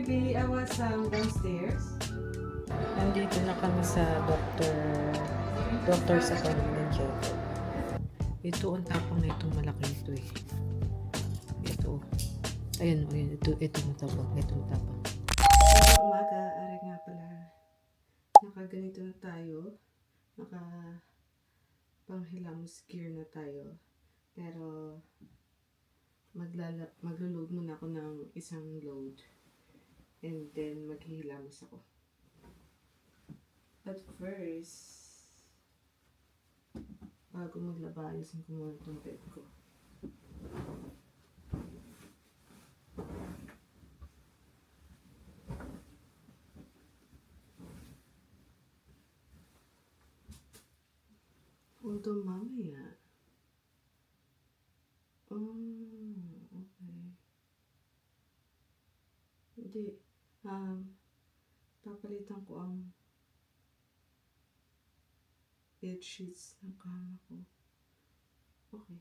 Maybe I was downstairs. Nandito na kami sa doctor's appointment dito. Ito ang tapang na itong malaki ito eh. Ito. Ayan, ito matapang. Ito matapang. Magandang umaga, ari nga pala. Nakaganito na tayo. Naka panghilamos gear na tayo. Pero maglo-load muna ako ng isang load. And then maghihilamos ako. But first, bago maglaba, ayusin ko muna itong bed ko. Although mamaya. Okay. Hindi. Papalitan ko ang bed sheets ng kama ko. Okay.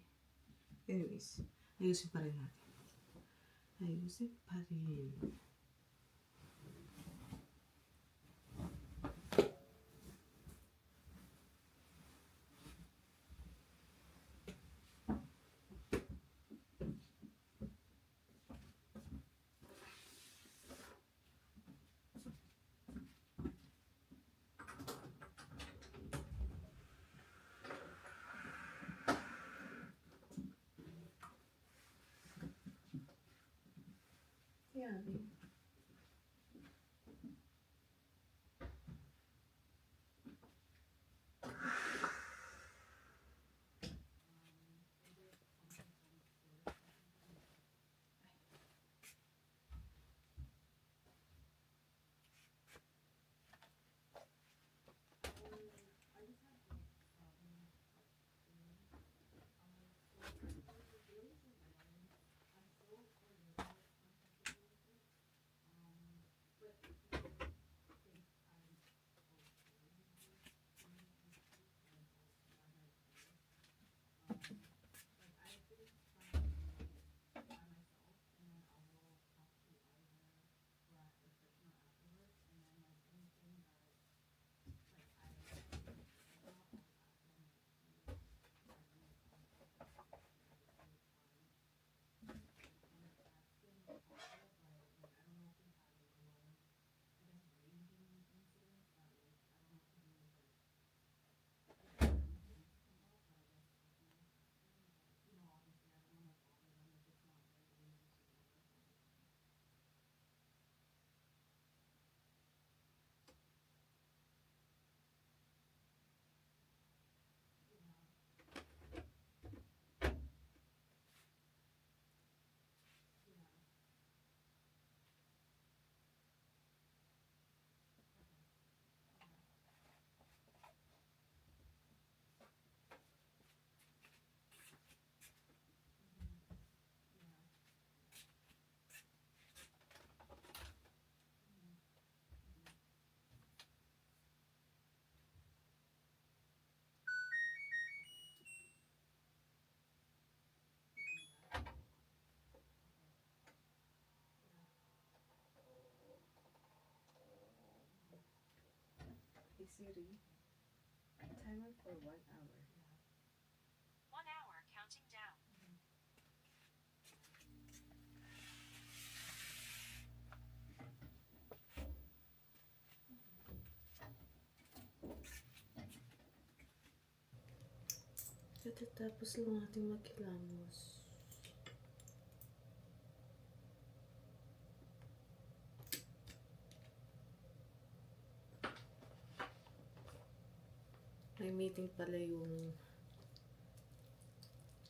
Anyways, ayusin pa rin natin. Ayusin pa rin. Yeah. Hey Siri, timer for 1 hour. 1 hour counting down. Katatapos lang natin maghilamos. May meeting pala yung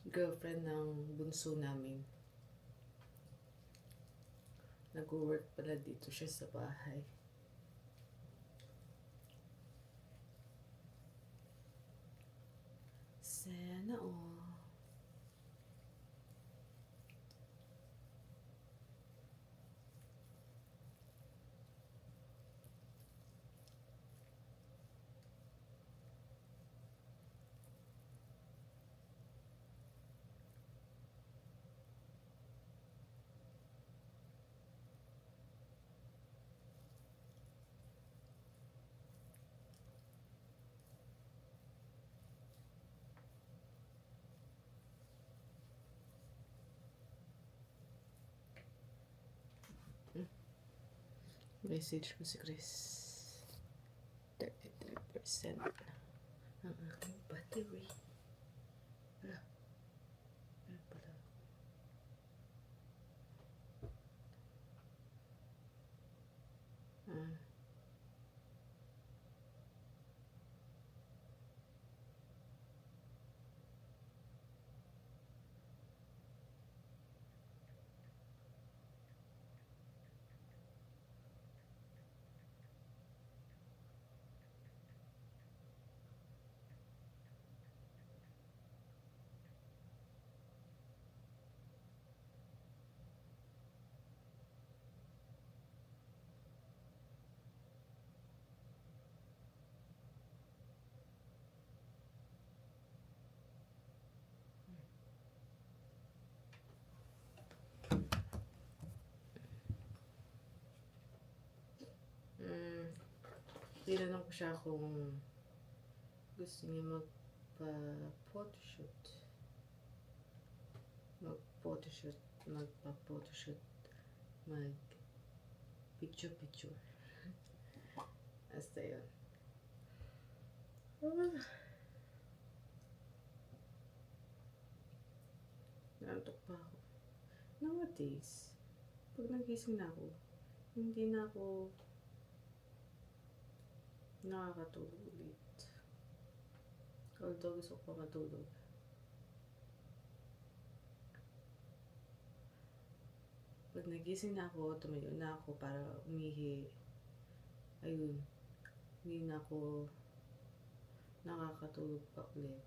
girlfriend ng bunso namin. Nag-work pala dito siya sa bahay. Sana all. Message ko si Chris. 33% ang aking battery. Wala. Meron pala. Ah. Tinanong ko siya kung gusto niya magpa-photoshoot. Magpa-photoshoot. Mag-picture-picture. Basta yun. Naantok pa ako. Nowadays, pag nagising na ako, hindi na ako nakakatulog ulit. Although gusto ko pa matulog. Pag nagising na ako, tumayo na ako para umihi. Ayun. Hindi na ako nakakatulog pa ulit.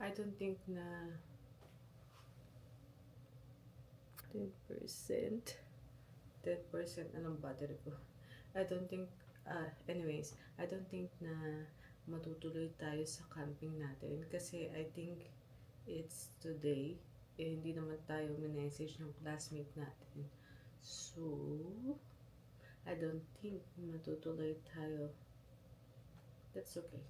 I don't think na 10% anong battery ko. I don't think, anyways, I don't think na matutuloy tayo sa camping natin kasi I think it's today. Hindi naman tayo minessage ng classmate natin. So, I don't think matutuloy tayo. That's okay.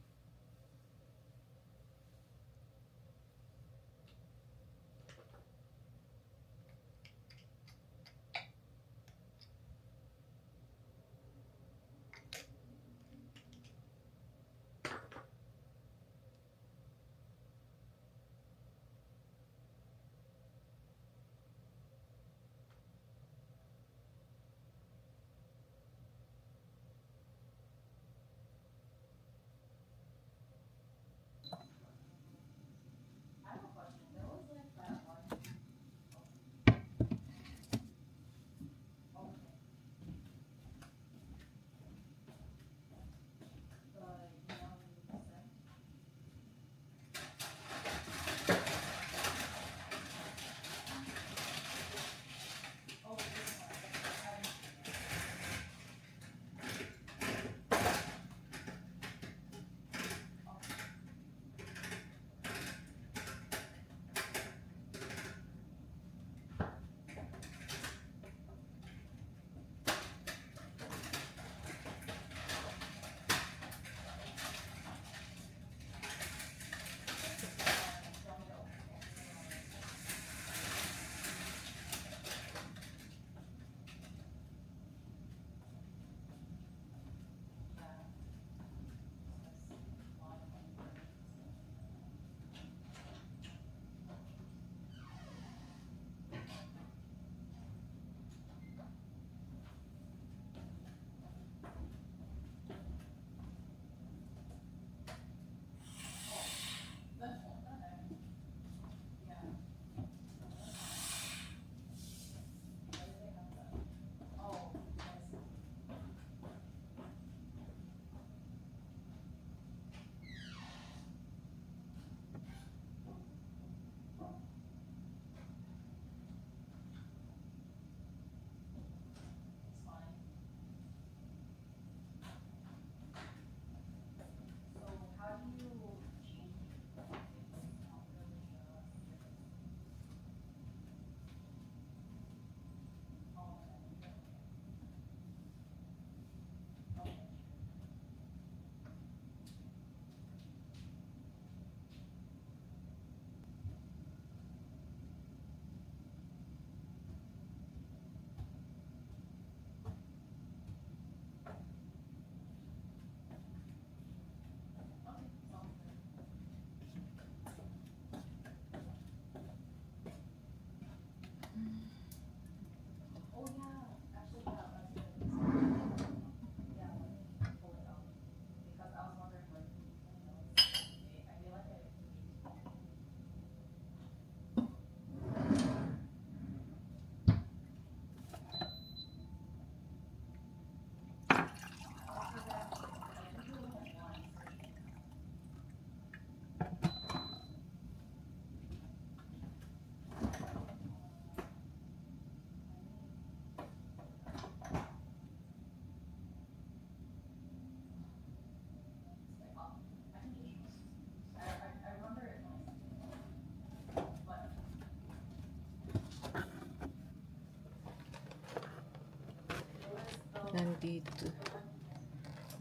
nandito.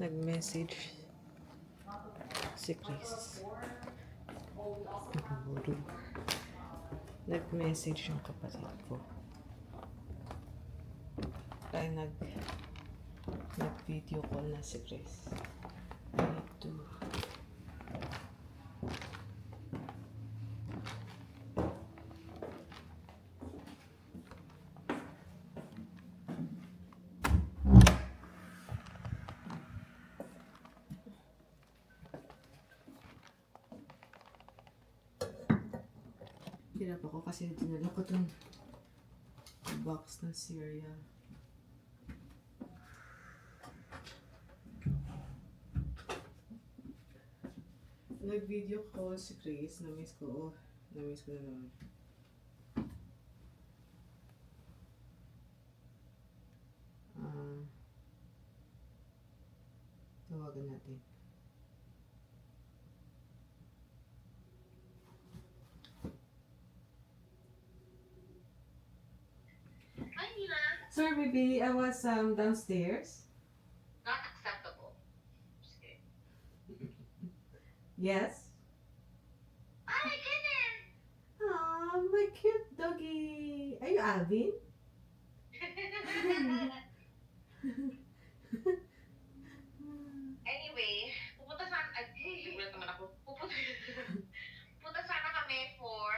Nag-message si Chris. Nahulog. Nag-message yung kapatid ko. Kaya nag-video call na si Chris. Ito. Hirap ako kasi dinala ko itong box ng cereal. Nag-video call si Chris. Na-miss ko. Oh, na-miss ko na naman. Tawagan natin. Hi, Nina. Sir, baby, I was downstairs. Not acceptable. Just kidding. Yes. Oh my goodness! Aw, my cute doggy. Are you Alvin? Anyway, pupunta sana... nagulat naman ako. Pupunta sana kami for...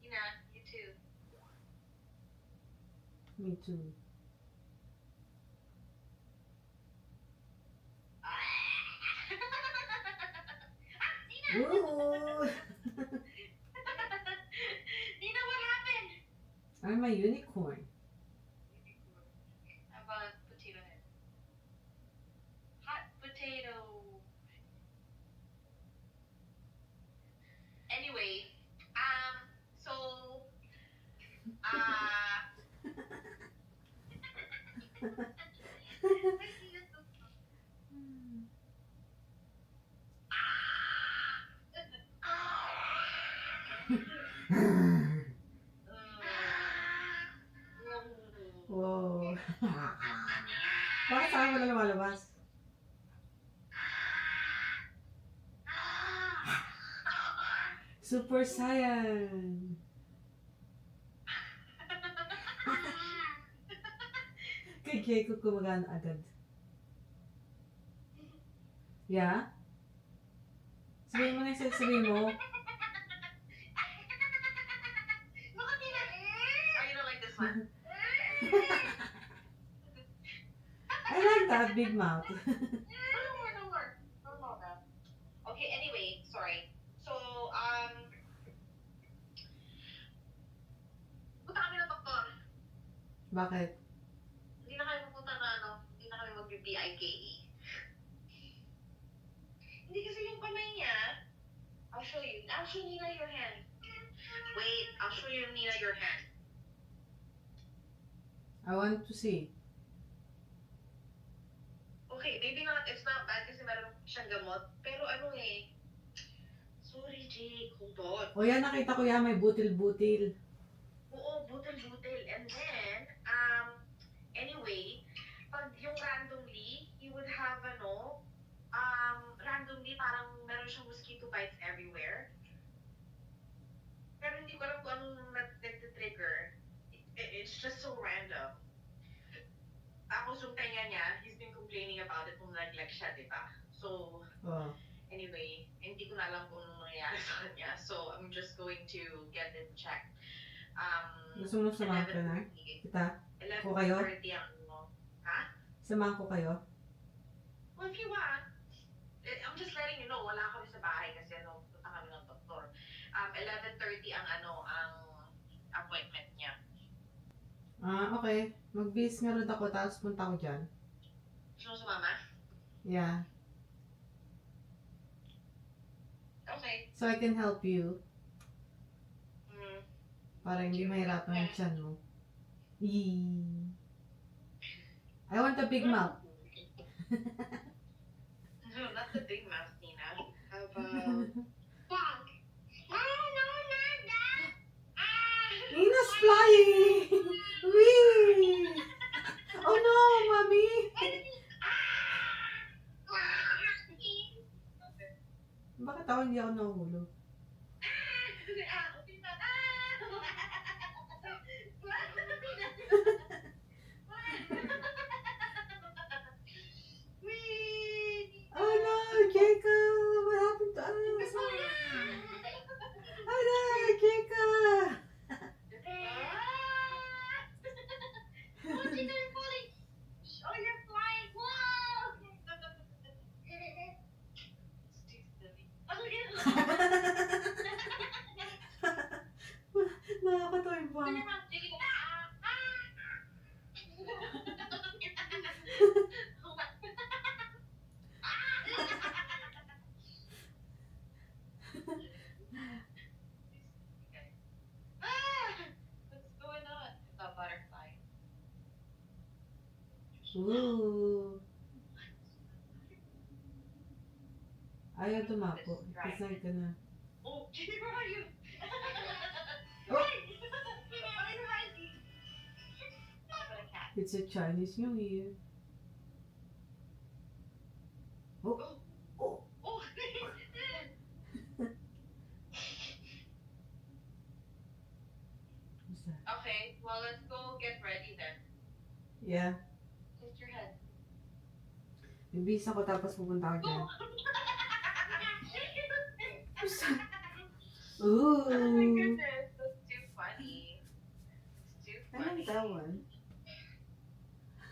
Nina, you too. Me too. Nina! Ooh, Nina, what happened? I'm a unicorn. How about potato head? Hot potato. Anyway, so, Wow. Bakit saan mo na lumalabas? Super Saiyan. Kay Keiko kumagana agad. Yeah? Sabihin mo na yung sasabihin mo. Look at Nina. Oh, you don't like this one? I like that big mouth. No more. Okay, anyway, sorry. So, punta kami ng doktor. Bakit? Hindi na kami pupunta na hindi na kami mag-BIKE. Hindi kasi yung kamay niya, I'll show you. I'll show Nina your hand. Wait, I'll show you Nina your hand. I want to see. Okay, maybe not, it's not bad kasi meron siyang gamot. Pero ano sorry Jake, hold on. O yan, nakita ko yan, may butil-butil. Oo, butil-butil. And then, anyway, pag yung randomly, he would have randomly parang meron siyang mosquito bites everywhere. Pero hindi ko alam kung anong nag-trigger. It's just so random. Tapos yung tenga niya, he's been complaining about it kung naglag siya, di ba? So, Oh. anyway, hindi ko na alam kung anong nangyayari sa kanya. So, I'm just going to get it checked. Gusto mo samahan ka na? 11:30. Kita? Ko kayo? 11:30 ang Ha? Samahan ko kayo? Well, if you want, I'm just letting you know, wala kami sa bahay kasi punta kami ng doktor. 11:30 ang ang appointment niya. Ah, okay. Mag-bis nga rin ako, tapos punta ko dyan. Gusto mo sumama? Yeah. Okay. So I can help you. Para hindi mahirapan yung tiyan mo. Eee. I want a big mouth. No, not the big mouth, Nina. How about... Dog. No, not that. Nina's flying! Whee! Ooh. Ayaw tumapo. It's not gonna... Oh, where are you? Oh. Behind you. But a cat. It's a Chinese New Year. Oh. Oh. Oh. What's that? Okay, well, let's go get ready then. Yeah. Tilt your head. Nabis ako tapos pupunta ako dyan. Oh my Ooh. goodness, that's too funny. It's too I like funny. that one.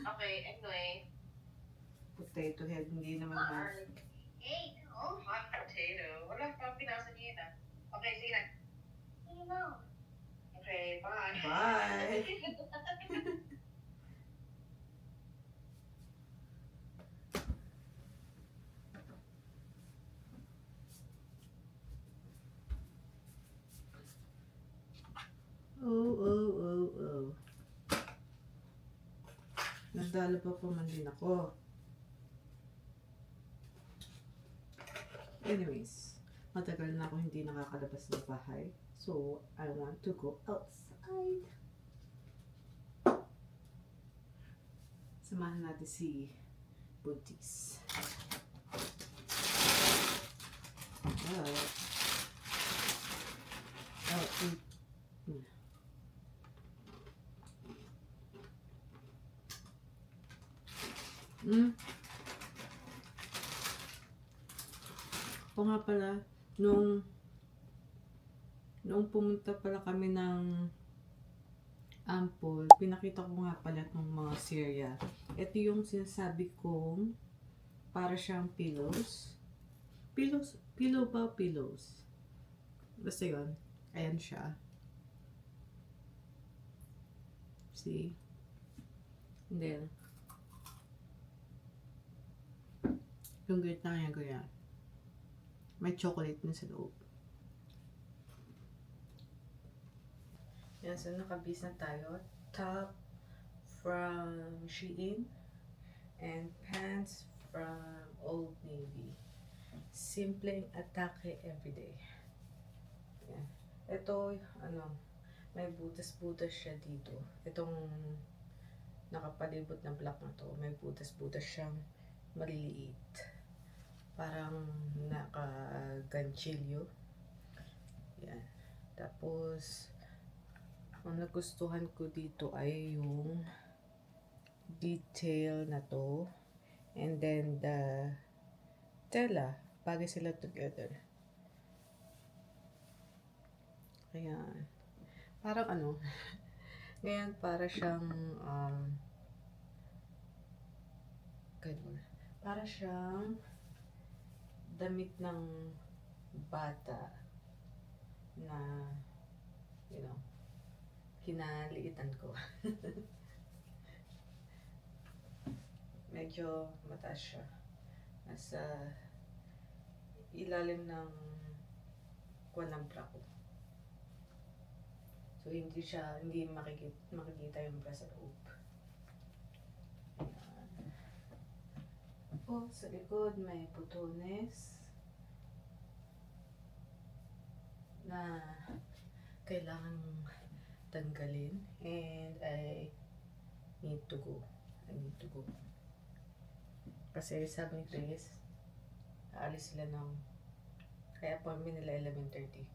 Okay, anyway. Potato head, hindi naman ba? Hey, no. Hot potato. Wala pa pinasa niya na. Okay, sige na. Okay, bye. Bye. Oh. Nagdalo pa man din ako. Anyways, matagal na ako hindi nakakalabas ng bahay. So, I want to go outside. Samahan natin si Buntis. O nga pala, nung pumunta pala kami ng Ample, pinakita ko nga pala ng mga cereal. Ito yung sinasabi kong para siyang pillows. Pillow ba? Pillows. Basta yun. Ayan siya. See? And then, yung gitna niya ganyan. May chocolate din sa loob. Yan, so nakabis na tayo. Top from Shein and pants from Old Navy. Simpleng atake everyday. Yan. Ito, may butas-butas siya dito. Itong nakapalibot na black na to, may butas-butas siyang maliliit. Parang naka-ganchilyo. Yan. Tapos, ang nagustuhan ko dito ay yung detail na to. And then the tela. Bagay sila together. Ayan. Parang ngayon para siyang ganun. Para siyang damit ng bata na kinaliitan ko. Medyo mataas siya. Nasa ilalim ng kuwan ng bra ko. So hindi makikita yung bra sa loob. Ayan. Sa likod may putones na kailangan tanggalin, and I need to go. Kasi sabi ni Grace, aalis sila kaya appointment nila 11:30.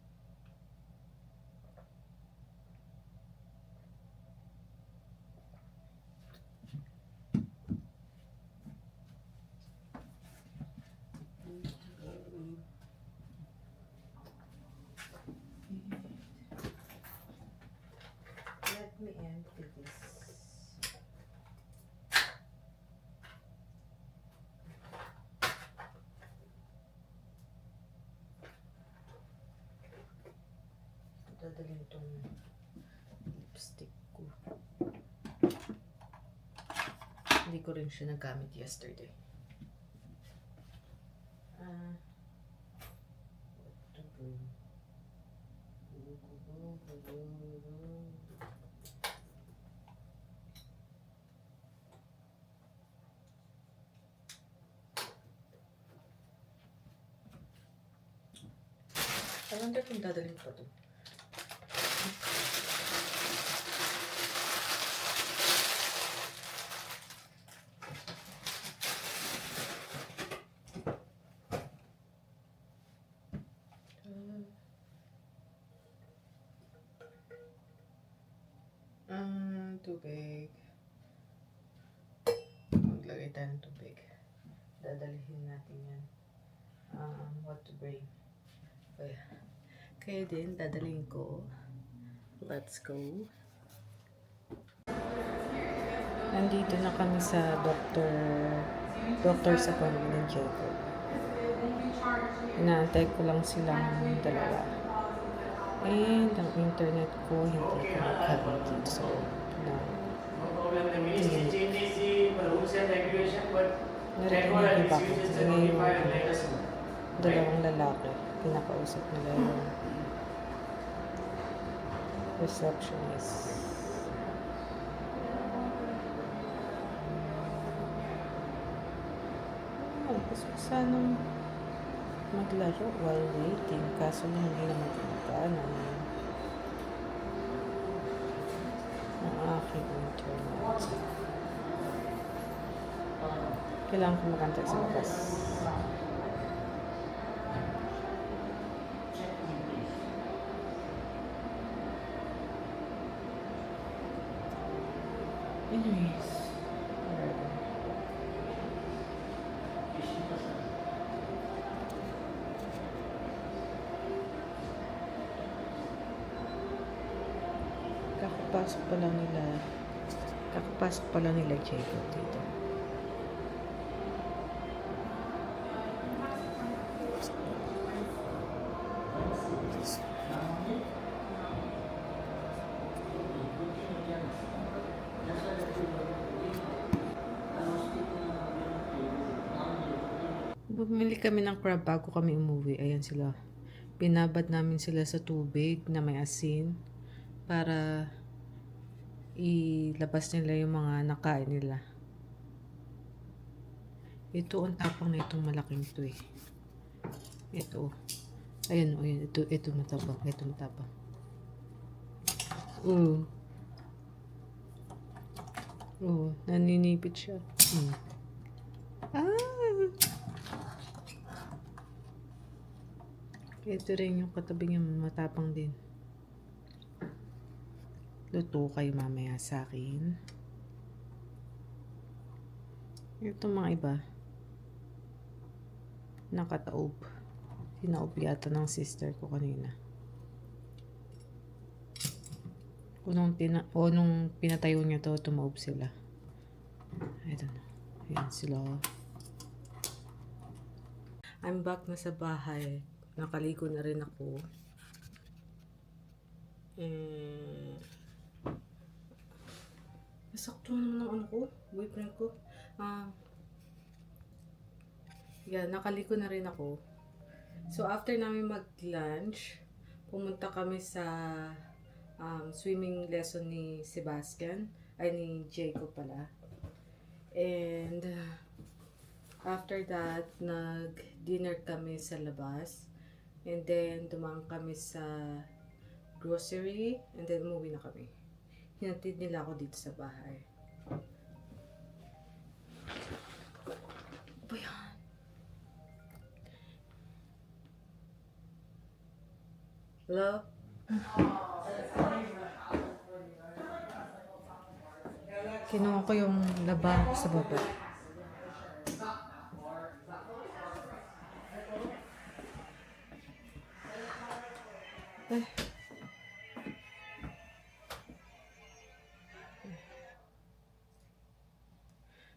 Let me empty this. Dadalhin itong lipstick ko. Hindi ko rin siya nagamit yesterday. What to bring? wonder kung dadalhin pa to. Tubig. Maglagay tayo ng tubig. Dadalhin natin yan. What to bring. Kaya din, dadalhin ko. Let's go. Nandito na kami sa doctor's appointment ng Jacob. Inaantay ko lang silang dalawa. And ang internet ko hindi ko magkabigit. So, narinig ba ko? Ngayon dalawang lalaki. Pinakausap nila yung receptionist. Gusto ko sanang maglaro while waiting. Kaso hindi naman kumagana ang aking internet. Kailangan ko magantay sa labas. Anyways. Kakapasok pa lang nila Jacob dito. Bumili kami ng crab bago kami umuwi. Ayan sila. Binabad namin sila sa tubig na may asin para ilabas nila yung mga nakain nila. Ito ang tapang na itong malaking to eh. Ito. Ayan o, ayan. Ito matabang. Ito matabang. Naninipit siya. Ito rin yung katabi niya, matapang din. Luto kayo mamaya sa akin. Ito mga iba. Nakataob. Tinaob yata ng sister ko kanina. Nung pinatayo niya to, tumaob sila. Ito na. Ayan sila. I'm back na sa bahay. Nakaligo na rin ako. Nasakto naman ng ano ko, boyfriend ko. Nakaligo na rin ako. So, after namin mag-lunch, pumunta kami sa swimming lesson ni Sebastian. Ay, ni Jacob pala. And, after that, nag-dinner kami sa labas. And then, dumaan kami sa grocery. And then, umuwi na kami. Hinatid nila ako dito sa bahay. Ano ba yan? Hello? Kinuha ko yung laban sa baba.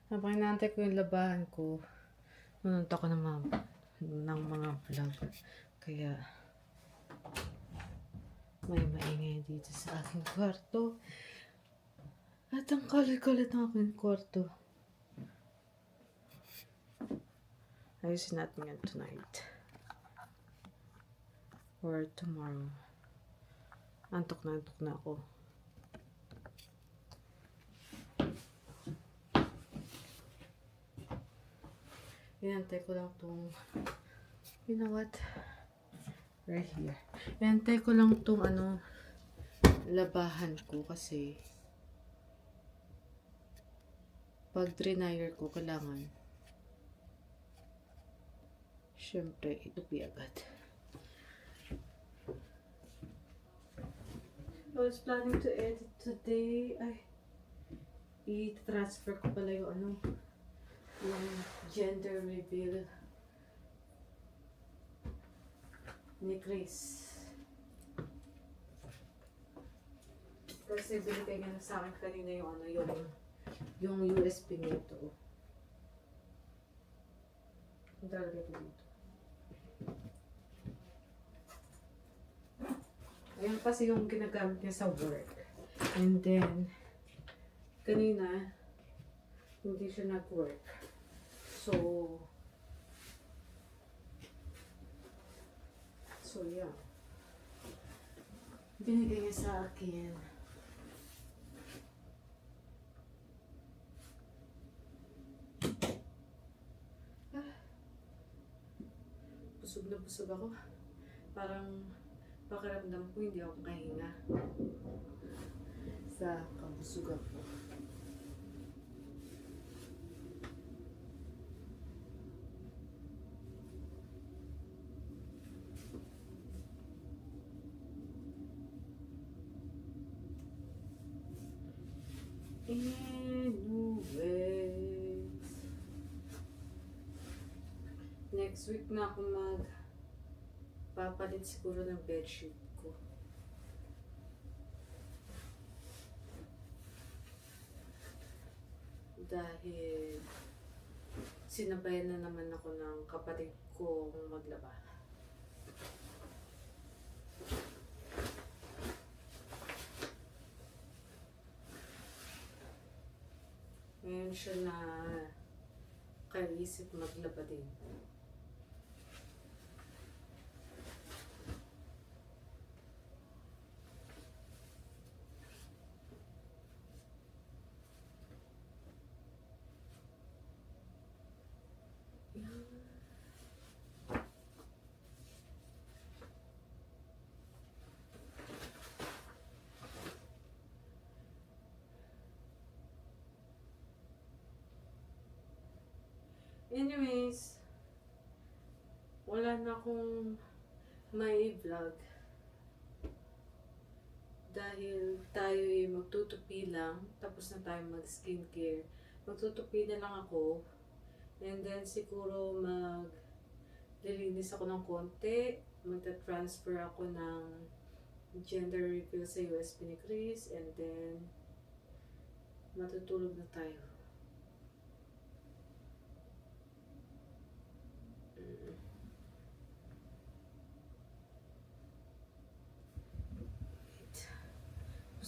Habang inaantay ko yung labahan ko, nununta ko ng mga vlog. Kaya, may maingay dito sa aking kwarto. At ang kalit-kalit ng aking kwarto. Ayusin natin yan tonight. Or tomorrow. Antok na ako. Inantay ko lang itong, you know what, Right here. Hintay ko lang tong labahan ko kasi pag dryer ko, kailangan syempre itupi agad. I was planning to edit today. Ay, i-transfer ko pala yung yung gender reveal ni Chris. Kasi binigay niya na sa akin kanina yung USB nito. Ang talaga ko dito. Ayan kasi yung ginagamit niya sa work. And then, kanina, hindi siya nag-work. So, yeah. Binigay niya sa akin. Busog na busog ako. Parang pakiramdam ko hindi ako kahinga sa kabusugan ko. Anyways, next week na ako papalit siguro ng bedsheet ko. Dahil sinabayan na naman ako ng kapatid ko maglaba. Ngayon siya na kaisip maglaba din. Anyways, wala na akong may vlog dahil tayo magtutupi lang, tapos na tayo mag-skincare. Magtutupi na lang ako, and then siguro maglilinis ako ng konti, magta-transfer ako ng gender reveal sa USB ni Chris, and then matutulog na tayo.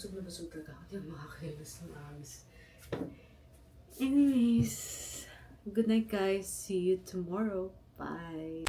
Busog na busog talaga ako. Hindi ako makakailos ng agos. Anyways, good night guys. See you tomorrow. Bye.